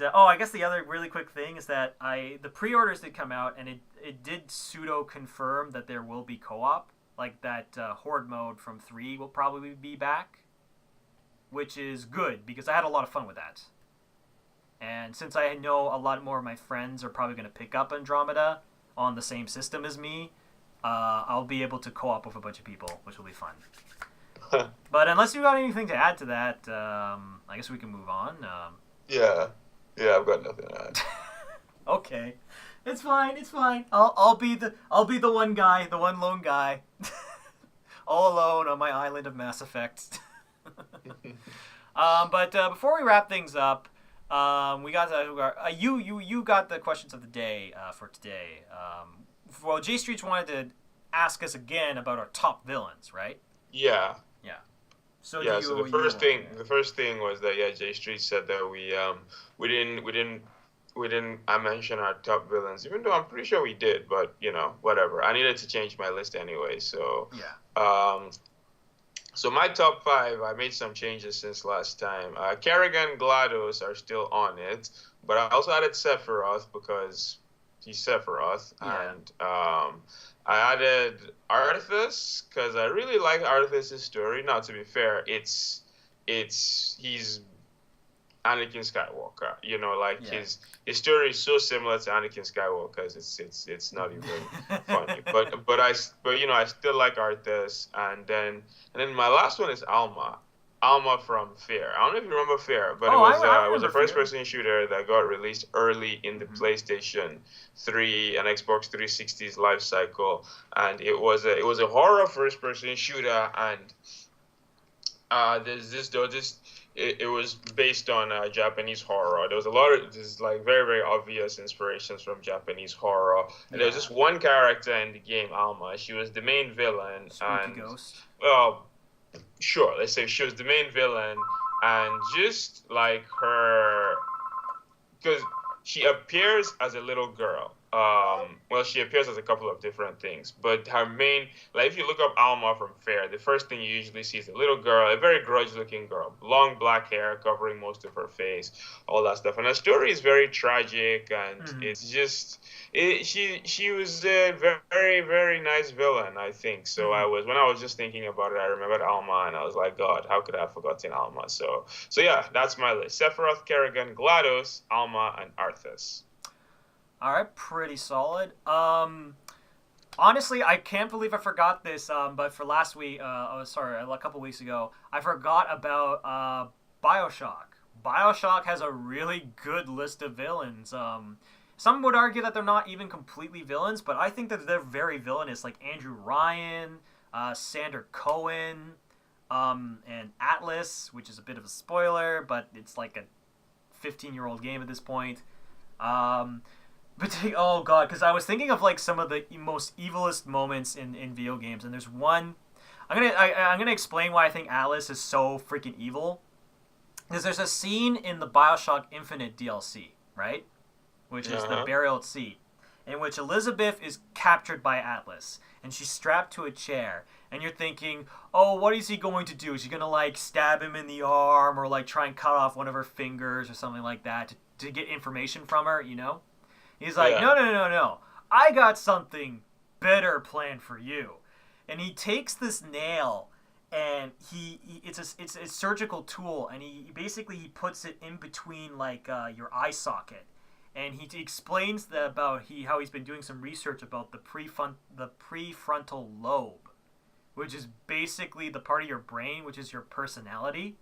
I guess the other really quick thing is that the pre-orders did come out, and it did pseudo confirm that there will be co-op, like that Horde mode from 3 will probably be back, which is good because I had a lot of fun with that. And since I know a lot more of my friends are probably going to pick up Andromeda on the same system as me, I'll be able to co-op with a bunch of people, which will be fun. But unless you got anything to add to that, I guess we can move on. Yeah, I've got nothing to add. Okay, it's fine. I'll be the one guy, the one lone guy, all alone on my island of Mass Effect. But before we wrap things up, we got you got the questions of the day for today. Well, J Streets wanted to ask us again about our top villains, right? Yeah. So so the first thing was that J Street said that we didn't mention our top villains, even though I'm pretty sure we did, but whatever. I needed to change my list anyway, so so my top 5, I made some changes since last time. Kerrigan, GLaDOS are still on it, but I also added Sephiroth because he's Sephiroth, and I added Arthas because I really like Arthas' story. Now, to be fair, he's Anakin Skywalker. His story is so similar to Anakin Skywalker's. It's not even funny. But I still like Arthas, and then my last one is Alma. Alma from Fear. I don't know if you remember Fear, but it was a first-person shooter that got released early in the PlayStation 3 and Xbox 360's life cycle, and it was a horror first-person shooter, and it was based on Japanese horror. There was a lot of very, very obvious inspirations from Japanese horror, and there was just one character in the game, Alma. She was the main villain, Spooky ghost. Well, sure, let's say she was the main villain, and just like her, because she appears as a little girl. She appears as a couple of different things, but her main, if you look up Alma from Fair, the first thing you usually see is a little girl, a very grudge-looking girl, long black hair covering most of her face, all that stuff. And her story is very tragic, and it's just, she was a very, very nice villain, I think. So when I was just thinking about it, I remembered Alma, and I was like, God, how could I have forgotten Alma? So yeah, that's my list: Sephiroth, Kerrigan, GLaDOS, Alma, and Arthas. All right, pretty solid. Honestly, I can't believe I forgot this. But for last week, a couple weeks ago, I forgot about BioShock. BioShock has a really good list of villains. Some would argue that they're not even completely villains, but I think that they're very villainous, like Andrew Ryan, Sander Cohen, and Atlas, which is a bit of a spoiler, but it's like a 15-year-old game at this point. But oh god, because I was thinking of like some of the most evilest moments in video games, and there's one. I'm gonna explain why I think Atlas is so freaking evil. Because there's a scene in the BioShock Infinite DLC, right? Which is the burial at sea, in which Elizabeth is captured by Atlas, and she's strapped to a chair, and you're thinking, oh, what is he going to do? Is he going to, like, stab him in the arm, or, like, try and cut off one of her fingers, or something like that, to get information from her, you know? He's like, no, I got something better planned for you. And he takes this nail, and it's a surgical tool, and he puts it in between, like, your eye socket. And he explains about how he's been doing some research about the prefrontal lobe, which is basically the part of your brain which is your personality.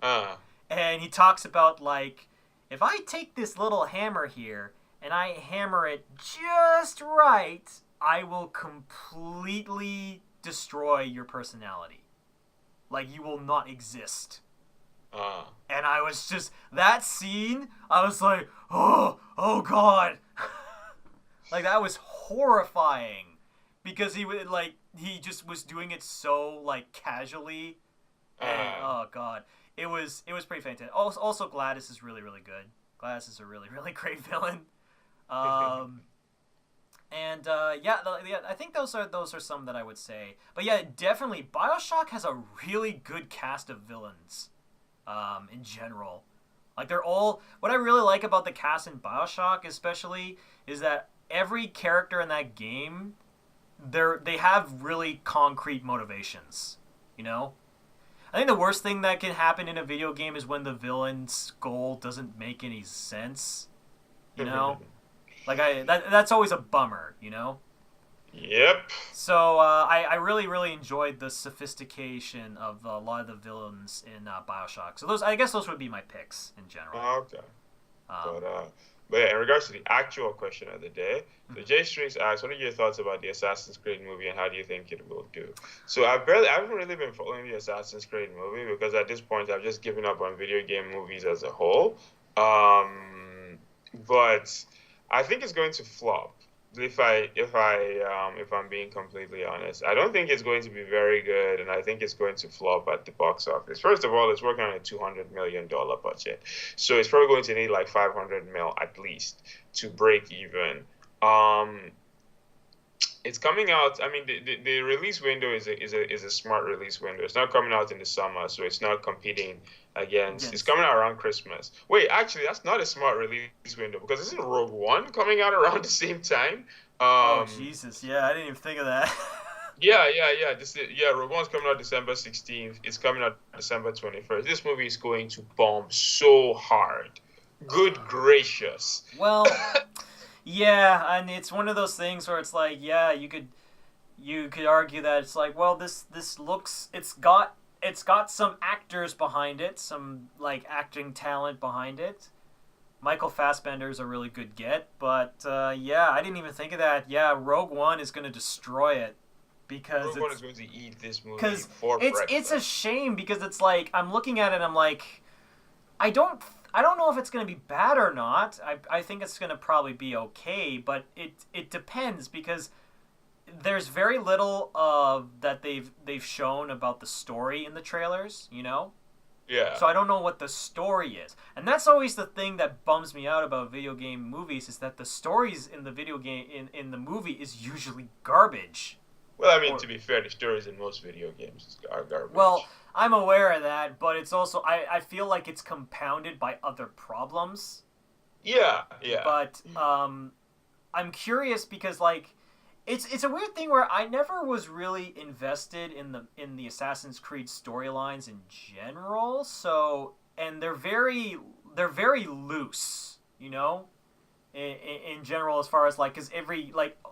And he talks about, like, if I take this little hammer here and I hammer it just right, I will completely destroy your personality. Like, you will not exist. And I was just, that scene, I was like, oh god. Like, that was horrifying. Because he just was doing it so, like, casually. And, oh god. It was pretty fantastic. Also, Gladys is really, really good. Gladys is a really, really great villain. I think those are some that I would say. But yeah, definitely, BioShock has a really good cast of villains. In general, like, they're all, what I really like about the cast in BioShock especially is that every character in that game, they have really concrete motivations, you know? I think the worst thing that can happen in a video game is when the villain's goal doesn't make any sense, you know? Like, that's always a bummer, you know? Yep. So I really, really enjoyed the sophistication of a lot of the villains in BioShock. So I guess those would be my picks in general. Okay. But yeah, in regards to the actual question of the day, so Jay Strings asks, what are your thoughts about the Assassin's Creed movie and how do you think it will do? So I haven't really been following the Assassin's Creed movie because at this point I've just given up on video game movies as a whole. But I think it's going to flop. If I'm being completely honest, I don't think it's going to be very good, and I think it's going to flop at the box office. First of all, it's working on a $200 million budget, so it's probably going to need like 500 mil at least to break even. It's coming out. I mean, the release window is a smart release window. It's not coming out in the summer, so it's not competing against. Yes. It's coming out around Christmas. Wait, actually, that's not a smart release window because isn't Rogue One coming out around the same time? Oh Jesus! Yeah, I didn't even think of that. Yeah. Rogue One's coming out December 16th. It's coming out December 21st. This movie is going to bomb so hard. Good gracious. Well. Yeah, and it's one of those things where it's like, yeah, you could argue that it's like, well, this looks, it's got some actors behind it, some like acting talent behind it. Michael Fassbender's a really good get, but yeah, I didn't even think of that. Yeah, Rogue One is going to destroy it because Rogue One is going to eat this movie for breakfast. It's a shame because it's like I'm looking at it and I'm like, I don't know if it's going to be bad or not. I think it's going to probably be okay, but it depends because there's very little that they've shown about the story in the trailers, you know? Yeah. So I don't know what the story is. And that's always the thing that bums me out about video game movies is that the stories in the video game in the movie is usually garbage. Well, I mean, to be fair, the stories in most video games are garbage. Well, I'm aware of that, but it's also I feel like it's compounded by other problems. Yeah. But I'm curious because like it's a weird thing where I never was really invested in the Assassin's Creed storylines in general. So and they're very loose, you know. In general, as far as like, because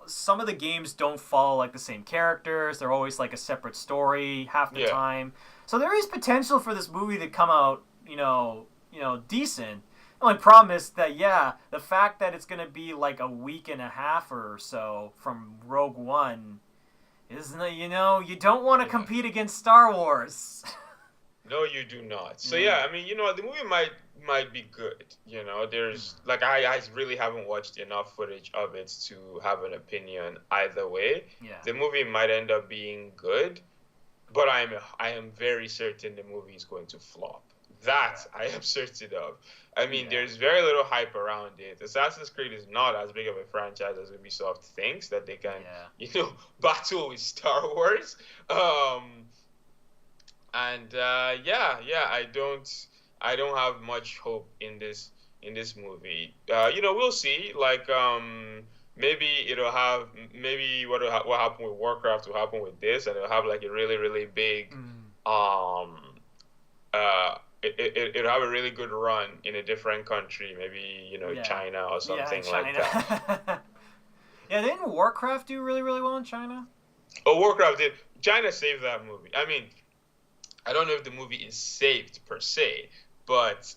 some of the games don't follow like the same characters. They're always like a separate story half the time. So there is potential for this movie to come out, you know, decent. The only problem is that, yeah, the fact that it's going to be like a week and a half or so from Rogue One isn't it, you don't want to compete against Star Wars. No, you do not. So yeah, I mean, the movie might be good. There's like I really haven't watched enough footage of it to have an opinion either way. Yeah. The movie might end up being good, but I am very certain the movie is going to flop. That I am certain of. I mean, there's very little hype around it. Assassin's Creed is not as big of a franchise as Ubisoft thinks that they can, battle with Star Wars. I don't have much hope in this movie. We'll see. Like, maybe what happened with Warcraft will happen with this, and it'll have like a really really big it'll have a really good run in a different country, maybe China or something like that. Yeah, didn't Warcraft do really really well in China? Oh, Warcraft did. China saved that movie. I mean, I don't know if the movie is saved per se, but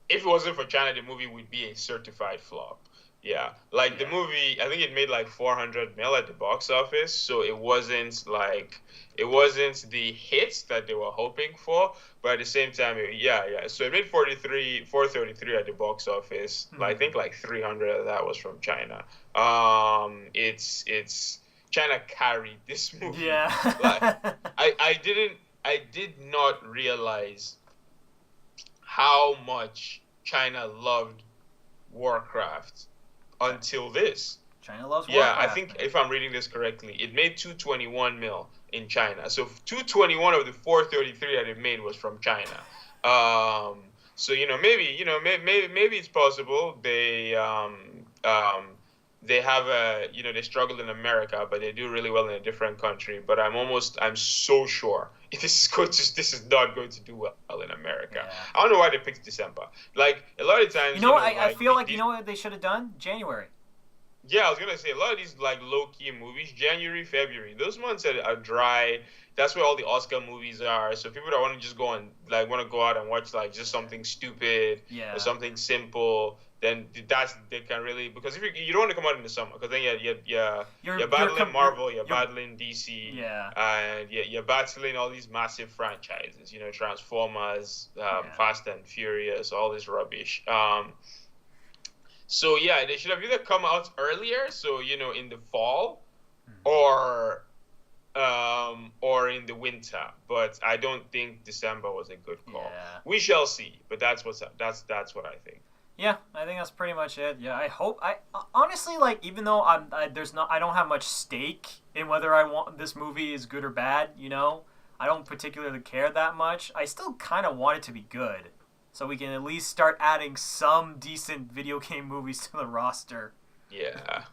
if it wasn't for China, the movie would be a certified flop. Yeah, like the movie, I think it made like 400 mil at the box office, so it wasn't the hits that they were hoping for, but at the same time, so it made 433 at the box office. I think like 300 of that was from China. It's China carried this movie. Yeah. I did not realize how much China loved Warcraft until this. China loves Warcraft. Yeah, I think if I'm reading this correctly, it made 221 mil in China. So 221 of the 433 that it made was from China. So maybe it's possible they have they struggled in America, but they do really well in a different country. But I'm so sure this is not going to do well in America. Yeah. I don't know why they picked December. Like a lot of times, I feel like what they should have done? January. Yeah, I was gonna say a lot of these like low key movies, January, February, those months are dry. That's where all the Oscar movies are. So people that want to just go and like want to go out and watch like just something stupid or something simple, then they can really, because if you don't want to come out in the summer, because then you're battling Marvel, you're battling DC, and you're battling all these massive franchises, Transformers, Fast and Furious, all this rubbish. So yeah, they should have either come out earlier, so in the fall, or in the winter. But I don't think December was a good call. Yeah. We shall see, but that's what I think. Yeah, I think that's pretty much it. Yeah, I hope. I honestly, like, even though I don't have much stake in whether I want this movie is good or bad. I don't particularly care that much. I still kind of want it to be good, so we can at least start adding some decent video game movies to the roster. Yeah.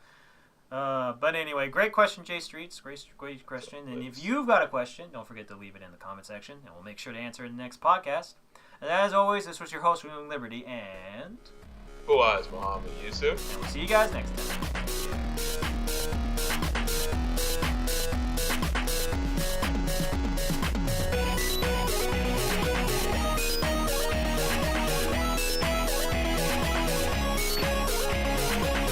But anyway, great question, Jay Streets. Great question. And if you've got a question, don't forget to leave it in the comment section, and we'll make sure to answer it in the next podcast. And as always, this was your host, William Liberty, and... Who was Muhammad Yusuf. And we'll see you guys next time.